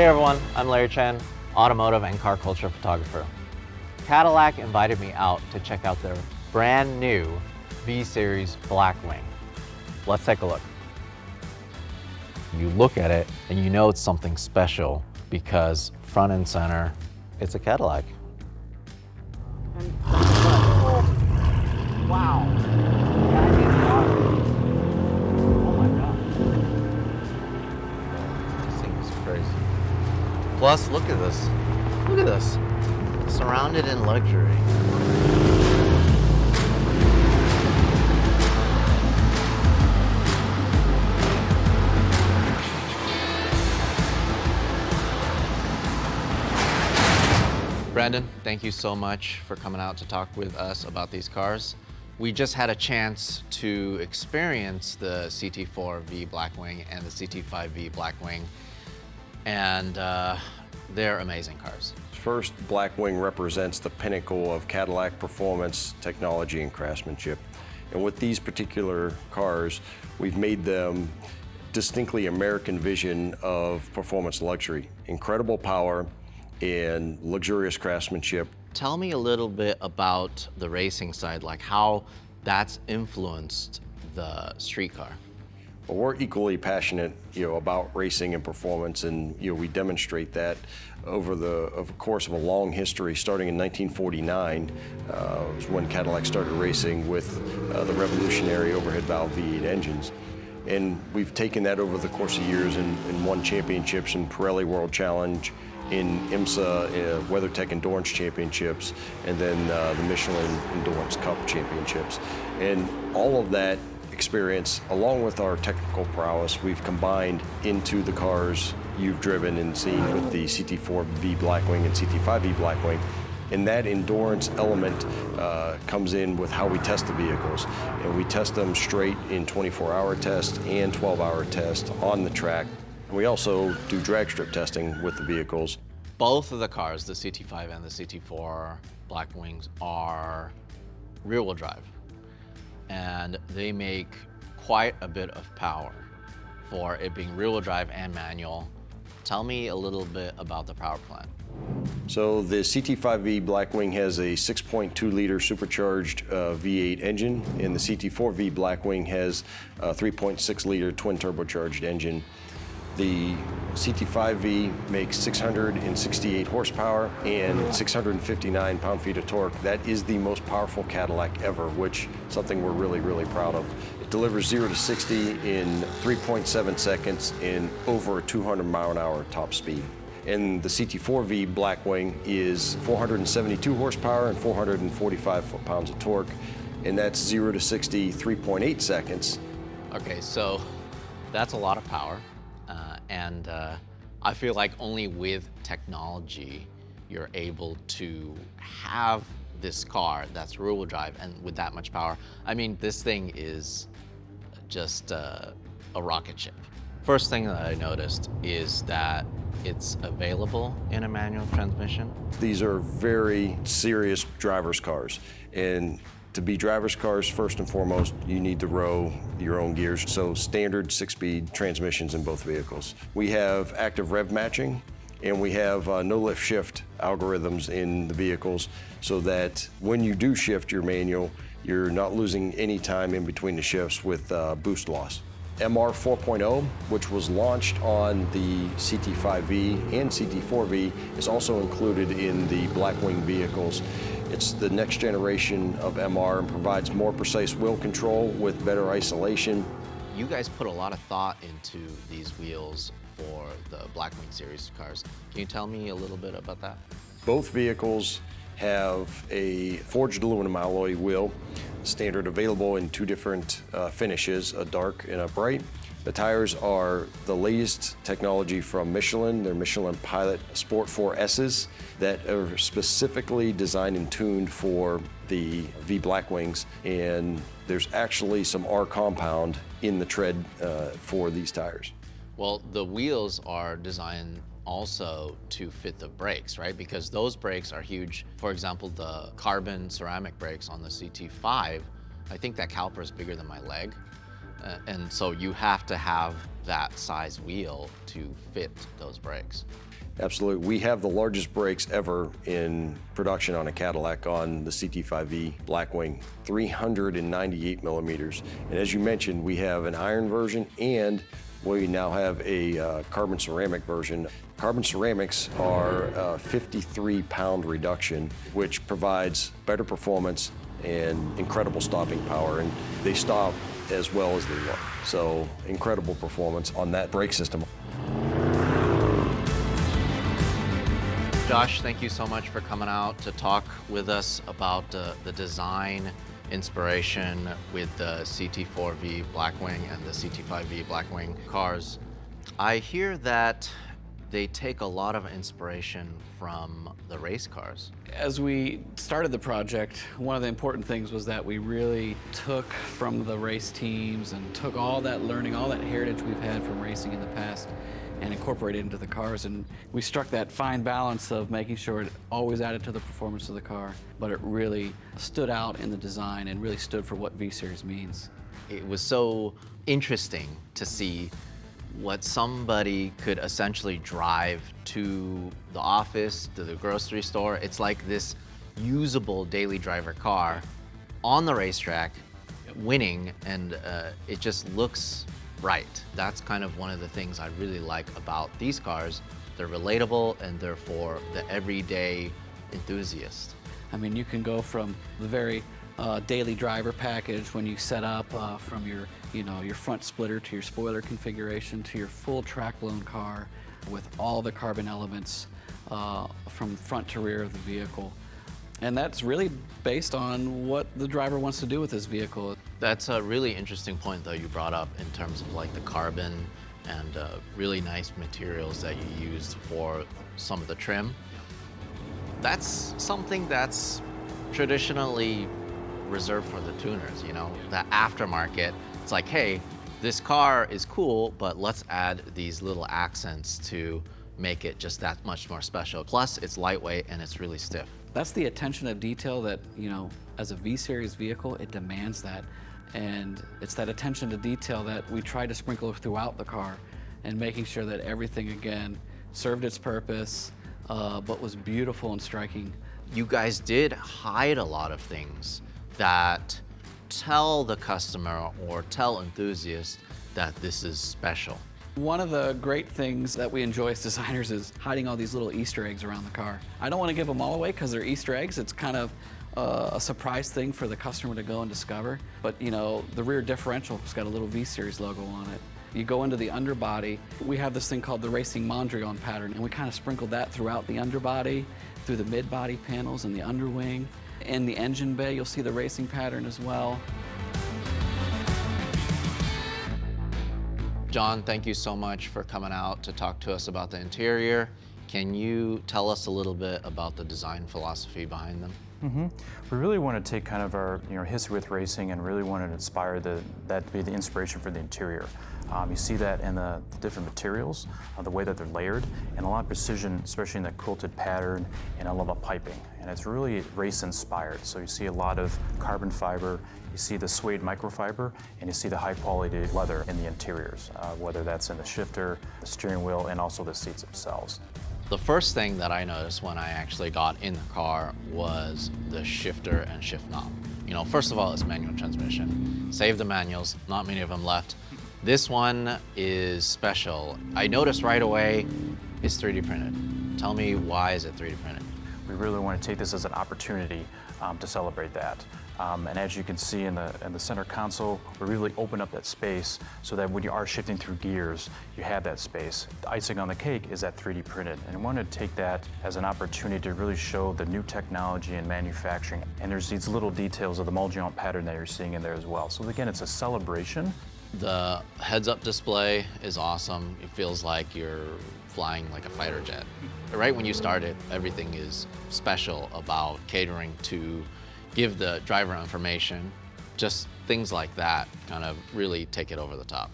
Hey everyone, I'm Larry Chen, automotive and car culture photographer. Cadillac invited me out to check out their brand new V-Series Blackwing. Let's take a look. You look at it and you know it's something special because front and center, it's a Cadillac. Wow, that is awesome. Oh my God. This thing is crazy. Plus, look at this. Look at this. Surrounded in luxury. Brandon, thank you so much for coming out to talk with us about these cars. We just had a chance to experience the CT4-V Blackwing and the CT5-V Blackwing, and they're amazing cars. First, Blackwing represents the pinnacle of Cadillac performance, technology, and craftsmanship. And with these particular cars, we've made them distinctly American vision of performance luxury. Incredible power and luxurious craftsmanship. Tell me a little bit about the racing side, like how that's influenced the street car. Well, we're equally passionate, about racing and performance, and we demonstrate that over the course of a long history. Starting in 1949 was when Cadillac started racing with the revolutionary overhead valve V8 engines. And we've taken that over the course of years and won championships in Pirelli World Challenge, in IMSA WeatherTech Endurance Championships, and then the Michelin Endurance Cup Championships. And all of that experience, along with our technical prowess, we've combined into the cars you've driven and seen with the CT4-V Blackwing and CT5-V Blackwing. And that endurance element comes in with how we test the vehicles. And we test them straight in 24-hour tests and 12-hour tests on the track. We also do drag strip testing with the vehicles. Both of the cars, the CT5 and the CT4 Blackwings, are rear-wheel drive. And they make quite a bit of power for it being rear-wheel drive and manual. Tell me a little bit about the power plant. So the CT5-V Blackwing has a 6.2-liter supercharged V8 engine, and the CT4-V Blackwing has a 3.6-liter twin turbocharged engine. The CT5-V makes 668 horsepower and 659 pound-feet of torque. That is the most powerful Cadillac ever, which is something we're really, really proud of. It delivers 0 to 60 in 3.7 seconds and over 200 mile-an-hour top speed. And the CT4-V Blackwing is 472 horsepower and 445 foot-pounds of torque, and that's 0 to 60, 3.8 seconds. Okay, so that's a lot of power. I feel like only with technology, you're able to have this car that's rear-wheel drive and with that much power. I mean, this thing is just a rocket ship. First thing that I noticed is that it's available in a manual transmission. These are very serious driver's cars. And to be driver's cars, first and foremost, you need to row your own gears, so standard 6-speed transmissions in both vehicles. We have active rev matching, and we have no lift shift algorithms in the vehicles, so that when you do shift your manual, you're not losing any time in between the shifts with boost loss. MR 4.0, which was launched on the CT5-V and CT4-V, is also included in the Blackwing vehicles. It's the next generation of MR and provides more precise wheel control with better isolation. You guys put a lot of thought into these wheels for the Blackwing series cars. Can you tell me a little bit about that? Both vehicles have a forged aluminum alloy wheel, standard available in 2 different finishes, a dark and a bright. The tires are the latest technology from Michelin. They're Michelin Pilot Sport 4S's that are specifically designed and tuned for the V Blackwings, and there's actually some R compound in the tread for these tires. Well, the wheels are designed also to fit the brakes, right? Because those brakes are huge. For example, the carbon ceramic brakes on the CT5, I think that caliper is bigger than my leg. And so you have to have that size wheel to fit those brakes. Absolutely. We have the largest brakes ever in production on a Cadillac on the CT5-V Blackwing, 398 millimeters. And as you mentioned, we have an iron version and we now have a carbon ceramic version. Carbon ceramics are a 53-pound reduction, which provides better performance and incredible stopping power. And they stop as well as they look. So incredible performance on that brake system. Josh, thank you so much for coming out to talk with us about the design inspiration with the CT4-V Blackwing and the CT5-V Blackwing cars. I hear that they take a lot of inspiration from the race cars. As we started the project, one of the important things was that we really took from the race teams and took all that learning, all that heritage we've had from racing in the past and incorporated it into the cars. And we struck that fine balance of making sure it always added to the performance of the car, but it really stood out in the design and really stood for what V-Series means. It was so interesting to see what somebody could essentially drive to the office, to the grocery store. It's like this usable daily driver car on the racetrack, winning, and it just looks right. That's kind of one of the things I really like about these cars. They're relatable and they're for the everyday enthusiast. I mean, you can go from the very daily driver package when you set up from your front splitter to your spoiler configuration to your full track-blown car with all the carbon elements from front to rear of the vehicle. And that's really based on what the driver wants to do with his vehicle. That's a really interesting point, though, you brought up in terms of like the carbon and really nice materials that you used for some of the trim. That's something that's traditionally reserved for the tuners, you know, the aftermarket. It's like, hey, this car is cool, but let's add these little accents to make it just that much more special. Plus, it's lightweight and it's really stiff. That's the attention to detail that, you know, as a V-Series vehicle, it demands that. And it's that attention to detail that we try to sprinkle throughout the car and making sure that everything, again, served its purpose, but was beautiful and striking. You guys did hide a lot of things that tell the customer or tell enthusiasts that this is special. One of the great things that we enjoy as designers is hiding all these little Easter eggs around the car. I don't want to give them all away because they're Easter eggs. It's kind of a surprise thing for the customer to go and discover. But you know, the rear differential's got a little V-Series logo on it. You go into the underbody, we have this thing called the Racing Mondrian pattern, and we kind of sprinkled that throughout the underbody, through the mid-body panels and the underwing. In the engine bay, you'll see the racing pattern as well. John, thank you so much for coming out to talk to us about the interior. Can you tell us a little bit about the design philosophy behind them? We really want to take kind of our history with racing and really want to inspire that to be the inspiration for the interior. You see that in the different materials, the way that they're layered, and a lot of precision, especially in the quilted pattern and a lot of piping. And it's really race inspired. So you see a lot of carbon fiber, you see the suede microfiber, and you see the high quality leather in the interiors, whether that's in the shifter, the steering wheel, and also the seats themselves. The first thing that I noticed when I actually got in the car was the shifter and shift knob. You know, first of all, it's manual transmission. Save the manuals, not many of them left. This one is special. I noticed right away it's 3D printed. Tell me, why is it 3D printed? We really want to take this as an opportunity to celebrate that. And as you can see in the center console, we really open up that space so that when you are shifting through gears, you have that space. The icing on the cake is that 3D printed. And I wanted to take that as an opportunity to really show the new technology in manufacturing. And there's these little details of the Mondrian pattern that you're seeing in there as well. So again, it's a celebration. The heads-up display is awesome. It feels like you're flying like a fighter jet. Right when you start it, everything is special about catering to give the driver information. Just things like that kind of really take it over the top.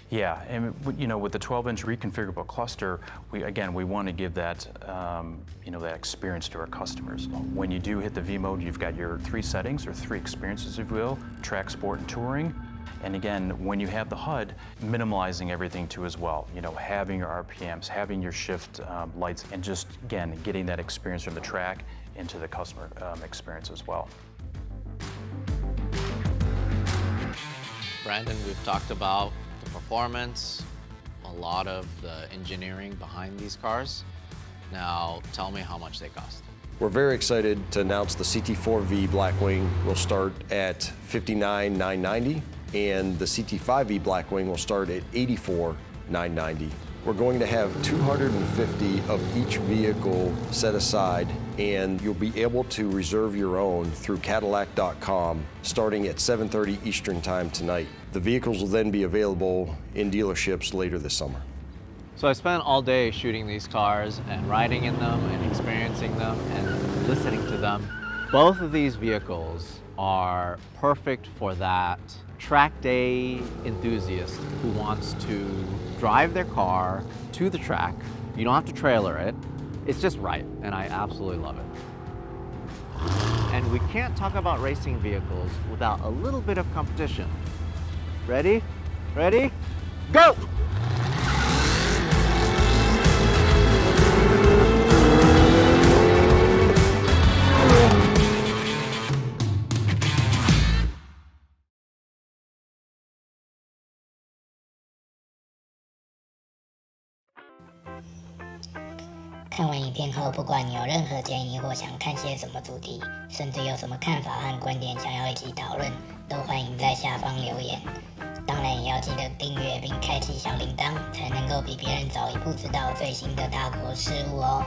Yeah, and with the 12-inch reconfigurable cluster, we want to give that that experience to our customers. When you do hit the V mode, you've got your 3 settings or 3 experiences, if you will: track, sport, and touring. And again, when you have the HUD, minimalizing everything too as well. You know, having your RPMs, having your shift lights, and just, again, getting that experience from the track into the customer experience as well. Brandon, we've talked about the performance, a lot of the engineering behind these cars. Now, tell me how much they cost. We're very excited to announce the CT4-V Blackwing will start at $59,990, and the CT5-V Blackwing will start at $84,990. We're going to have 250 of each vehicle set aside, and you'll be able to reserve your own through Cadillac.com starting at 7:30 Eastern Time tonight. The vehicles will then be available in dealerships later this summer. So I spent all day shooting these cars and riding in them and experiencing them and listening to them. Both of these vehicles are perfect for that track day enthusiast who wants to drive their car to the track. You don't have to trailer it. It's just right, and I absolutely love it. And we can't talk about racing vehicles without a little bit of competition. Ready? Ready? Go!看完影片后，不管你有任何建议或想看些什么主题，甚至有什么看法和观点想要一起讨论，都欢迎在下方留言。当然也要记得订阅并开启小铃铛，才能够比别人早一步知道最新的大国事务哦。